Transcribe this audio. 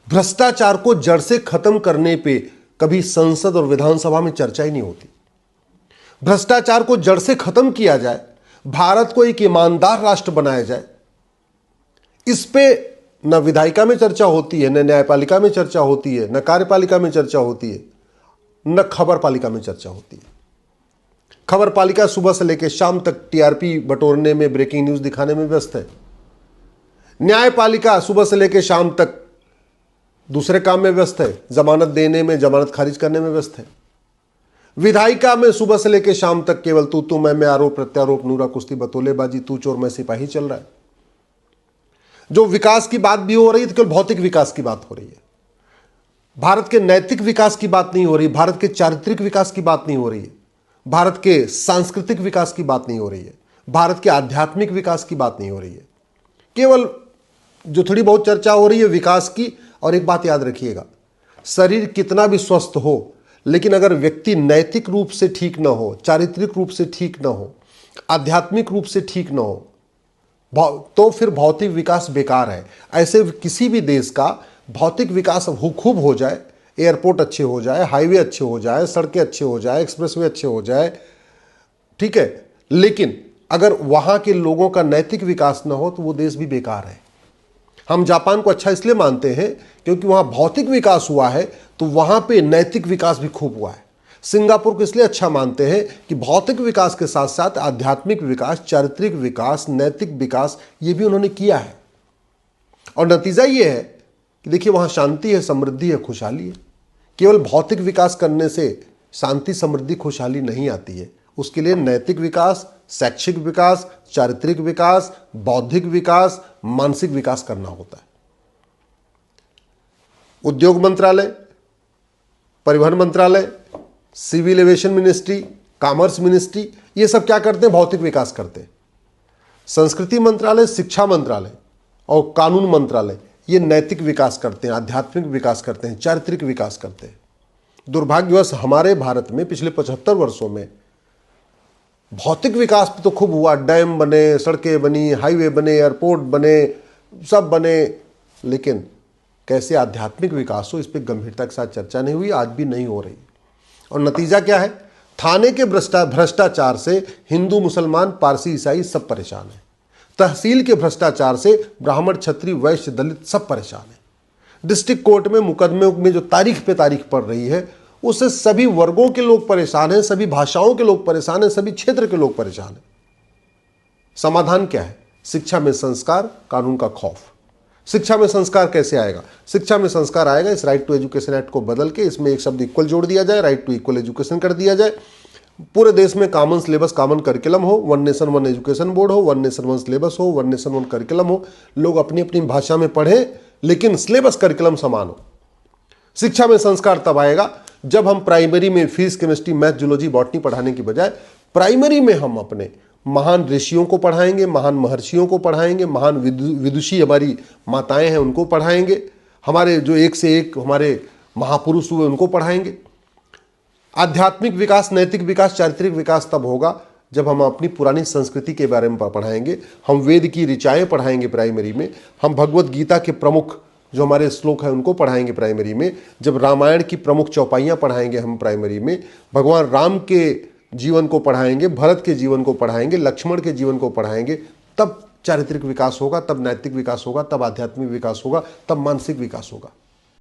भ्रष्टाचार को जड़ से खत्म करने पे कभी संसद और विधानसभा में चर्चा ही नहीं होती। भ्रष्टाचार को जड़ से खत्म किया जाए, भारत को एक ईमानदार राष्ट्र बनाया जाए, इस पे न विधायिका में चर्चा होती है, न न्यायपालिका में चर्चा होती है, न कार्यपालिका में चर्चा होती है, न खबर पालिका में चर्चा होती है। खबर पालिका सुबह से लेकर शाम तक टीआरपी बटोरने में, ब्रेकिंग न्यूज दिखाने में व्यस्त है। न्यायपालिका सुबह से लेकर शाम तक दूसरे काम में व्यस्त है, जमानत देने में, जमानत खारिज करने में व्यस्त है। विधायिका में सुबह से लेकर शाम तक केवल तू मैं आरोप प्रत्यारोप, नूरा कुश्ती, बतौलेबाजी, तू चोर मैं सिपाही चल रहा है। जो विकास की बात भी हो रही है तो केवल भौतिक विकास की बात हो रही है। भारत के नैतिक विकास की बात नहीं हो रही, भारत के चारित्रिक विकास की बात नहीं हो रही है, भारत के सांस्कृतिक विकास की बात नहीं हो रही है, भारत के आध्यात्मिक विकास की बात नहीं हो रही है। केवल जो थोड़ी बहुत चर्चा हो रही है विकास की। और एक बात याद रखिएगा, शरीर कितना भी स्वस्थ हो, लेकिन अगर व्यक्ति नैतिक रूप से ठीक ना हो, चारित्रिक रूप से ठीक ना हो, आध्यात्मिक रूप से ठीक ना हो, तो फिर भौतिक विकास बेकार है। ऐसे किसी भी देश का भौतिक विकास खूब हो जाए, एयरपोर्ट अच्छे हो जाए, हाईवे अच्छे हो जाए, सड़कें अच्छे हो जाए, एक्सप्रेसवे अच्छे हो जाए, ठीक है, लेकिन अगर वहां के लोगों का नैतिक विकास ना हो तो वो देश भी बेकार है। हम जापान को अच्छा इसलिए मानते हैं क्योंकि वहां भौतिक विकास हुआ है तो वहां पे नैतिक विकास भी खूब हुआ है। सिंगापुर को इसलिए अच्छा मानते हैं कि भौतिक विकास के साथ साथ आध्यात्मिक विकास, चारित्रिक विकास, नैतिक विकास ये भी उन्होंने किया है। और नतीजा ये है कि देखिए वहां शांति है, समृद्धि है, खुशहाली है। केवल भौतिक विकास करने से शांति, समृद्धि, खुशहाली नहीं आती है। उसके लिए नैतिक विकास, शैक्षिक विकास, चारित्रिक विकास, बौद्धिक विकास, मानसिक विकास करना होता है। उद्योग मंत्रालय, परिवहन मंत्रालय, civil aviation ministry, commerce ministry, ये सब क्या करते हैं? भौतिक विकास करते हैं। संस्कृति मंत्रालय, शिक्षा मंत्रालय और कानून मंत्रालय ये नैतिक विकास करते हैं, आध्यात्मिक विकास करते हैं, चारित्रिक विकास करते हैं। दुर्भाग्यवश हमारे भारत में पिछले 75 वर्षों में भौतिक विकास तो खूब हुआ, डैम बने, सड़कें बनी, हाईवे बने, एयरपोर्ट बने, सब बने, लेकिन कैसे आध्यात्मिक विकास हो इस पर गंभीरता के साथ चर्चा नहीं हुई, आज भी नहीं हो रही। और नतीजा क्या है? थाने के भ्रष्टाचार से हिंदू, मुसलमान, पारसी, ईसाई सब परेशान हैं। तहसील के भ्रष्टाचार से ब्राह्मण, क्षत्रिय, वैश्य, दलित सब परेशान हैं। डिस्ट्रिक्ट कोर्ट में मुकदमे में जो तारीख पे तारीख पड़ रही है उससे सभी वर्गों के लोग परेशान हैं, सभी भाषाओं के लोग परेशान हैं, सभी क्षेत्र के लोग परेशान हैं। समाधान क्या है? शिक्षा में संस्कार, कानून का खौफ। शिक्षा में संस्कार कैसे आएगा? शिक्षा में संस्कार आएगा इस राइट टू एजुकेशन एक्ट को बदल के इसमें एक शब्द इक्वल जोड़ दिया जाए, राइट टू इक्वल एजुकेशन कर दिया जाए। पूरे देश में कॉमन सिलेबस, कॉमन करिकुलम हो, one nation one education board हो, वन नेशन वन सिलेबस हो, वन नेशन वन करिकुलम हो, लोग अपनी अपनी भाषा में पढ़ें लेकिन सिलेबस करिकुलम समान हो। शिक्षा में संस्कार तब आएगा जब हम प्राइमरी में physics, chemistry, math, zoology, botany पढ़ाने की बजाय प्राइमरी में हम अपने महान ऋषियों को पढ़ाएंगे, महान महर्षियों को पढ़ाएंगे, महान विदुषी हमारी माताएं हैं उनको पढ़ाएंगे, हमारे जो एक से एक हमारे महापुरुष हुए उनको पढ़ाएंगे। आध्यात्मिक विकास, नैतिक विकास, चारित्रिक विकास तब होगा जब हम अपनी पुरानी संस्कृति के बारे में पढ़ाएंगे, हम वेद की ऋचाएं पढ़ाएंगे प्राइमरी में, हम भगवत गीता के प्रमुख जो हमारे श्लोक हैं उनको पढ़ाएंगे प्राइमरी में, जब रामायण की प्रमुख चौपाइयाँ पढ़ाएंगे हम प्राइमरी में, भगवान राम के जीवन को पढ़ाएंगे, भरत के जीवन को पढ़ाएंगे, लक्ष्मण के जीवन को पढ़ाएंगे, तब चारित्रिक विकास होगा, तब नैतिक विकास होगा, तब आध्यात्मिक विकास होगा, तब मानसिक विकास होगा।